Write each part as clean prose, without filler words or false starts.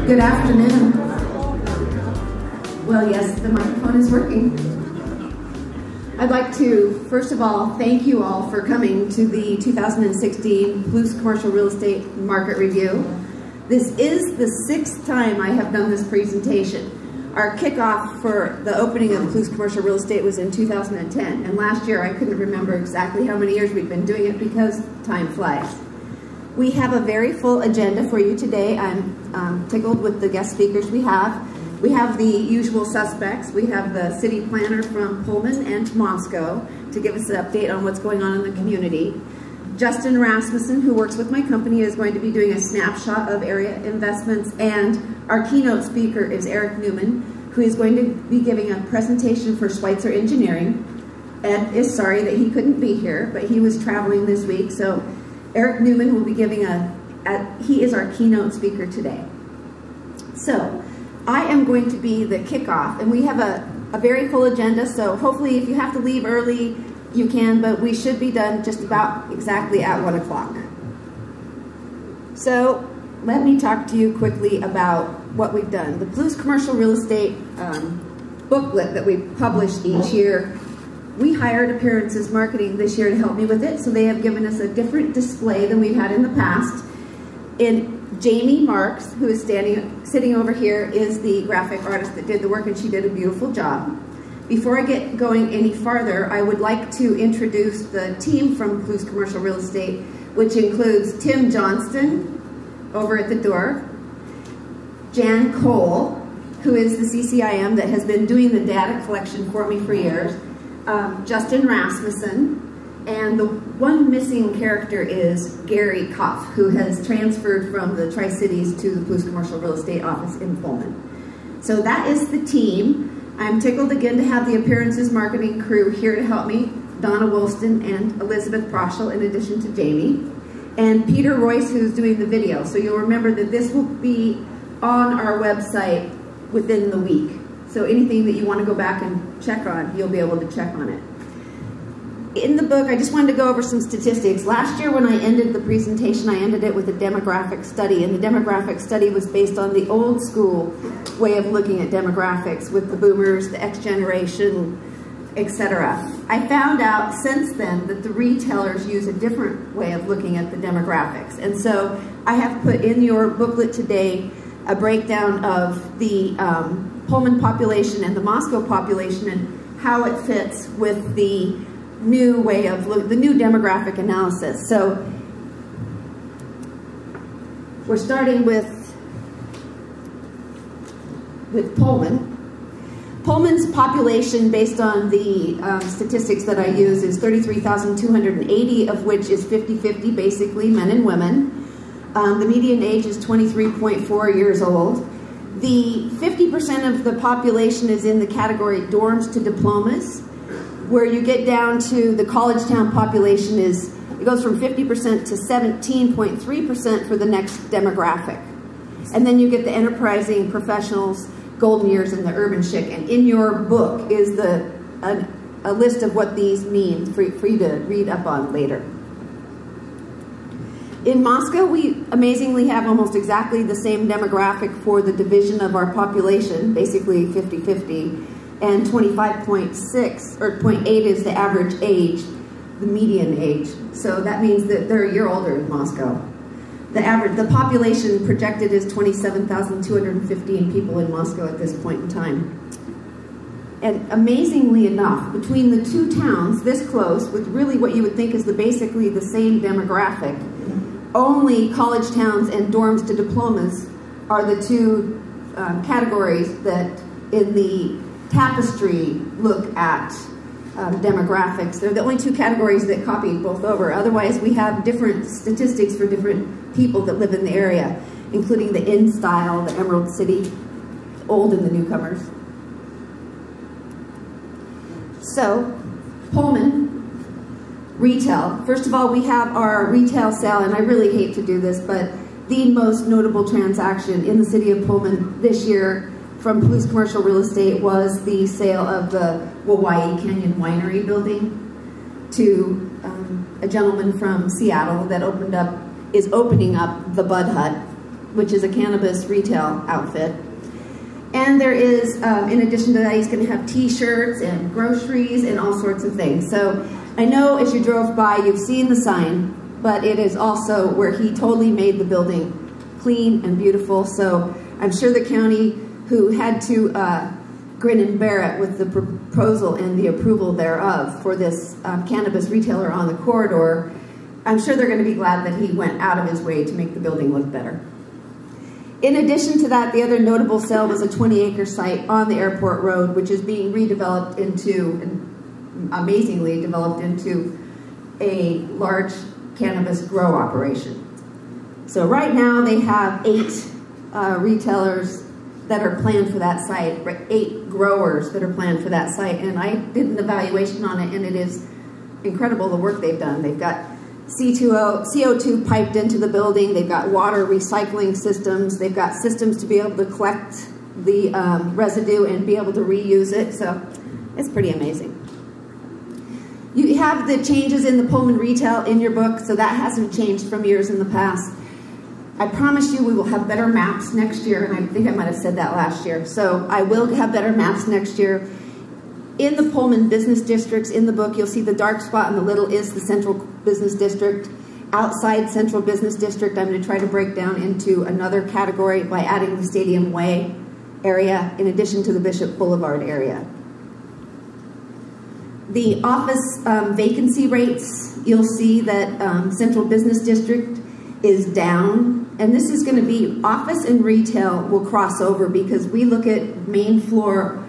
Good afternoon. Well, yes, the microphone is working. I'd like to, first of all, thank you all for coming to the 2016 Palouse Commercial Real Estate Market Review. This is the 6th time I have done this presentation. Our kickoff for the opening of Palouse Commercial Real Estate was in 2010, and last year I couldn't remember exactly how many years we've been doing it because time flies. We have a very full agenda for you today. I'm tickled with the guest speakers we have. We have the usual suspects. We have the city planner from Pullman and Moscow to give us an update on what's going on in the community. Justin Rasmussen, who works with my company, is going to be doing a snapshot of area investments, and our keynote speaker is Eric Newman, who is going to be giving a presentation for Schweitzer Engineering. Ed is sorry that he couldn't be here, but he was traveling this week, so Eric Newman will be giving he is our keynote speaker today. So, I am going to be the kickoff, and we have a very full agenda, so hopefully if you have to leave early, you can, but we should be done just about exactly at 1 o'clock. So, let me talk to you quickly about what we've done. The Palouse Commercial Real Estate booklet that we publish each year, we hired Appearances Marketing this year to help me with it, so they have given us a different display than we've had in the past. Jamie Marks, who is sitting over here, is the graphic artist that did the work, and she did a beautiful job. Before I get going any farther, I would like to introduce the team from Palouse Commercial Real Estate, which includes Tim Johnston over at the door, Jan Cole, who is the CCIM that has been doing the data collection for me for years, Justin Rasmussen, and the one missing character is Gary Koff, who has transferred from the Tri-Cities to the Palouse Commercial Real Estate office in Pullman. So that is the team. I'm tickled again to have the Appearances Marketing crew here to help me, Donna Woolston and Elizabeth Proschel, in addition to Jamie, and Peter Royce, who's doing the video. So you'll remember that this will be on our website within the week. So anything that you want to go back and check on, you'll be able to check on it. In the book, I just wanted to go over some statistics. Last year when I ended the presentation, I ended it with a demographic study, and the demographic study was based on the old school way of looking at demographics with the boomers, the X generation, etc. I found out since then that the retailers use a different way of looking at the demographics, and so I have put in your booklet today a breakdown of the Pullman population and the Moscow population and how it fits with the new way of the new demographic analysis. So we're starting with Pullman. Pullman's population, based on the statistics that I use, is 33,280, of which is 50-50, basically men and women. The median age is 23.4 years old. The 50% of the population is in the category dorms to diplomas. Where you get down to the college town population it goes from 50% to 17.3% for the next demographic. And then you get the enterprising professionals, golden years, and the urban chic. And in your book is a list of what these mean for you to read up on later. In Moscow, we amazingly have almost exactly the same demographic for the division of our population, basically 50-50. And 25.6 or 0.8 is the average age, the median age. So that means that they're a year older in Moscow. The population projected is 27,215 people in Moscow at this point in time. And amazingly enough, between the two towns this close, with really what you would think is basically the same demographic, only college towns and dorms to diplomas are the two categories that in the tapestry look at demographics. They're the only two categories that copy both over. Otherwise, we have different statistics for different people that live in the area, including the in style, the Emerald City, old and the newcomers. So, Pullman, retail. First of all, we have our retail sale, and I really hate to do this, but the most notable transaction in the city of Pullman this year from Palouse Commercial Real Estate was the sale of the Hawaii Canyon Winery building to a gentleman from Seattle that is opening up the Bud Hut which is a cannabis retail outfit. And there is, in addition to that, he's going to have t-shirts and groceries and all sorts of things. So I know as you drove by, you've seen the sign, but it is also where he totally made the building clean and beautiful. So I'm sure the county, who had to grin and bear it with the proposal and the approval thereof for this cannabis retailer on the corridor, I'm sure they're going to be glad that he went out of his way to make the building look better. In addition to that, the other notable sale was a 20-acre site on the airport road, which is being redeveloped into, amazingly developed into, a large cannabis grow operation. So right now they have 8 retailers that are planned for that site, 8 growers that are planned for that site, and I did an evaluation on it, and it is incredible the work they've done. They've got CO2 piped into the building. They've got water recycling systems. They've got systems to be able to collect the residue and be able to reuse it. So it's pretty amazing. You have the changes in the Pullman retail in your book, so that hasn't changed from years in the past. I promise you we will have better maps next year, and I think I might have said that last year. So I will have better maps next year. In the Pullman business districts, in the book, you'll see the dark spot in the middle is the central business district. Outside central business district, I'm going to try to break down into another category by adding the Stadium Way area in addition to the Bishop Boulevard area. The office vacancy rates, you'll see that central business district is down, and this is going to be office and retail will cross over because we look at main floor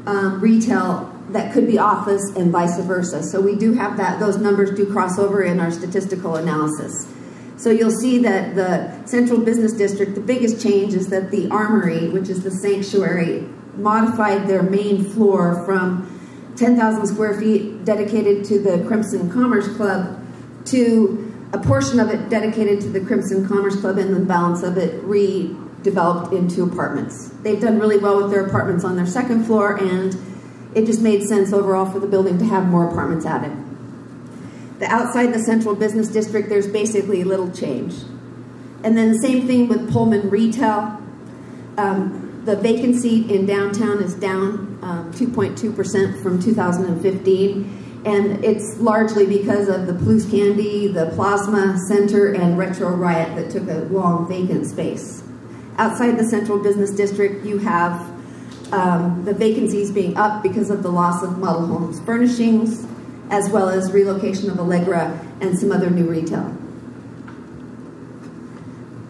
retail that could be office and vice versa. So we do have that, those numbers do cross over in our statistical analysis. So you'll see that the central business district, the biggest change is that the Armory, which is the sanctuary, modified their main floor from 10,000 square feet dedicated to the Crimson Commerce Club to a portion of it dedicated to the Crimson Commerce Club and the balance of it redeveloped into apartments. They've done really well with their apartments on their second floor, and it just made sense overall for the building to have more apartments added. The outside the central business district, there's basically little change. And then the same thing with Pullman retail. The vacancy in downtown is down 2.2% from 2015. And it's largely because of the Plus Candy, the Plasma Center, and Retro Riot that took a long vacant space. Outside the central business district, you have the vacancies being up because of the loss of Model Homes Furnishings, as well as relocation of Allegra and some other new retail.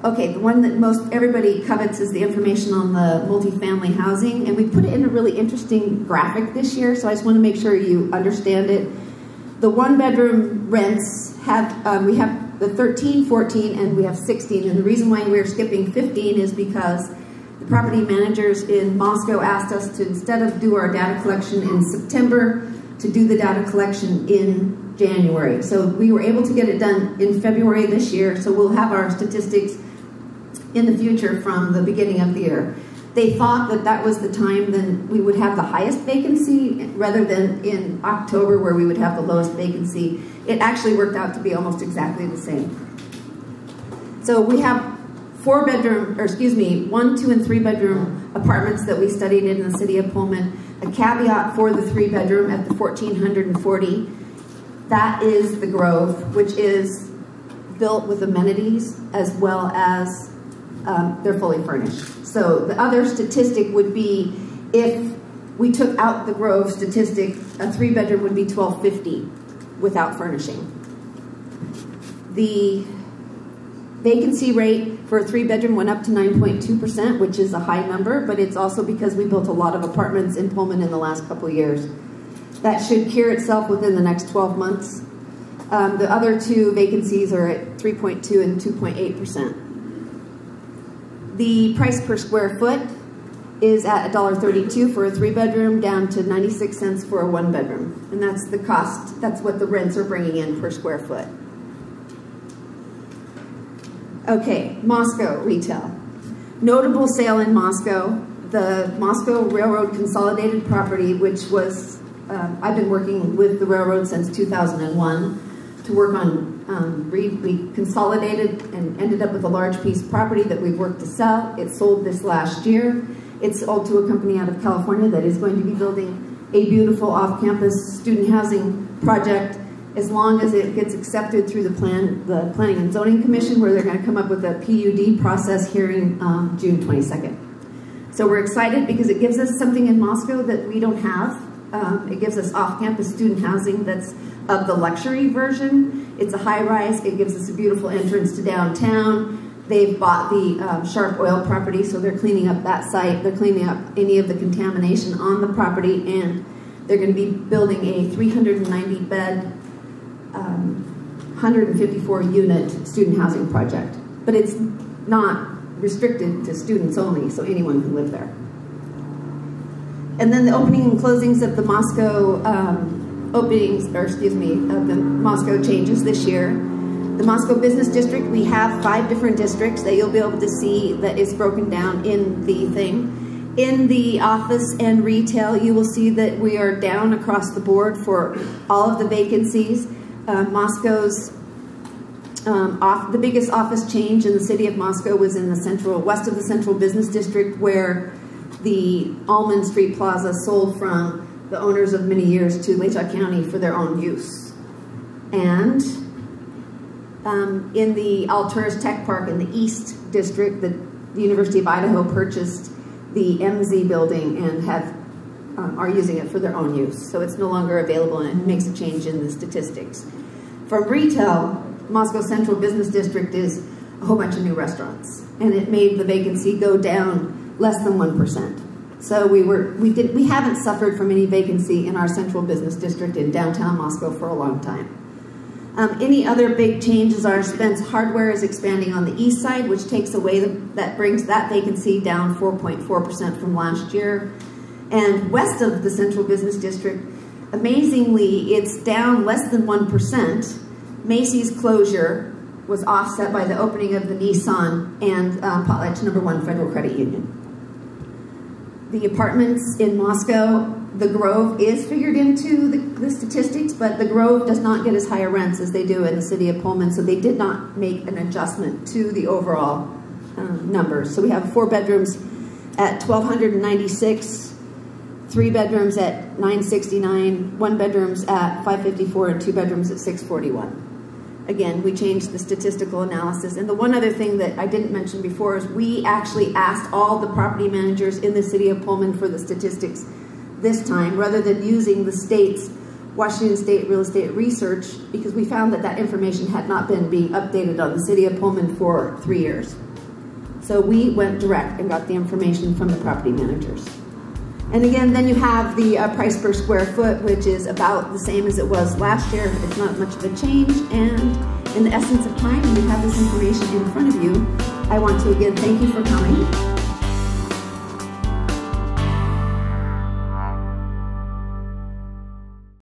Okay, the one that most everybody covets is the information on the multifamily housing, and we put it in a really interesting graphic this year, so I just want to make sure you understand it. The one-bedroom rents have, we have the 13, 14, and we have 16, and the reason why we're skipping 15 is because the property managers in Moscow asked us to, instead of do our data collection in September, to do the data collection in January. So we were able to get it done in February this year, so we'll have our statistics in the future from the beginning of the year. They thought that that was the time then we would have the highest vacancy rather than in October where we would have the lowest vacancy. It actually worked out to be almost exactly the same. So we have 1, 2, and 3 bedroom apartments that we studied in the city of Pullman. A caveat for the 3 bedroom at the 1,440. That is the Grove, which is built with amenities as well as they're fully furnished. So the other statistic would be if we took out the Grove statistic, a 3 bedroom would be $1,250 without furnishing. The vacancy rate for a 3 bedroom went up to 9.2%, which is a high number, but it's also because we built a lot of apartments in Pullman in the last couple of years. That should cure itself within the next 12 months. The other 2 vacancies are at 3.2 and 2.8%. The price per square foot is at $1.32 for a 3 bedroom, down to 96 cents for a 1 bedroom. And that's the cost, that's what the rents are bringing in per square foot. Okay, Moscow retail. Notable sale in Moscow, the Moscow Railroad Consolidated property, which was, I've been working with the railroad since 2001 to work on We consolidated and ended up with a large piece of property that we've worked to sell. It sold this last year. It's sold to a company out of California that is going to be building a beautiful off-campus student housing project as long as it gets accepted through the Planning and Zoning Commission, where they're going to come up with a PUD process hearing June 22nd. So we're excited because it gives us something in Moscow that we don't have. It gives us off-campus student housing that's of the luxury version. It's a high-rise. It gives us a beautiful entrance to downtown. They've bought the Sharp Oil property, so they're cleaning up that site. They're cleaning up any of the contamination on the property, and they're going to be building a 390-bed, 154-unit student housing project. But it's not restricted to students only, so anyone can live there. And then the opening and closings of the Moscow the Moscow changes this year. The Moscow Business District, we have 5 different districts that you'll be able to see that is broken down in the thing. In the office and retail, you will see that we are down across the board for all of the vacancies. Moscow's the biggest office change in the city of Moscow was in the west of the Central Business District, where the Almond Street Plaza sold from the owners of many years to Latah County for their own use. And in the Alturas Tech Park in the East District, the University of Idaho purchased the MZ building and are using it for their own use. So it's no longer available, and it makes a change in the statistics. From retail, Moscow Central Business District is a whole bunch of new restaurants, and it made the vacancy go down less than 1%. So we haven't suffered from any vacancy in our Central Business District in downtown Moscow for a long time. Any other big changes are Spence Hardware is expanding on the east side, which takes away that brings that vacancy down 4.4% from last year. And west of the Central Business District, amazingly, it's down less than 1%. Macy's closure was offset by the opening of the Nissan and Potlatch No. 1 Federal Credit Union. The apartments in Moscow, the Grove is figured into the statistics, but the Grove does not get as high a rents as they do in the city of Pullman, so they did not make an adjustment to the overall numbers. So we have 4 bedrooms at $1,296, 3 bedrooms at $969, 1 bedrooms at $554, and 2 bedrooms at $641. Again, we changed the statistical analysis. And the one other thing that I didn't mention before is we actually asked all the property managers in the city of Pullman for the statistics this time, rather than using the state's Washington State Real Estate Research, because we found that that information had not been being updated on the city of Pullman for 3 years. So we went direct and got the information from the property managers. And again, then you have the price per square foot, which is about the same as it was last year. It's not much of a change. And in the essence of time, you have this information in front of you. I want to again thank you for coming.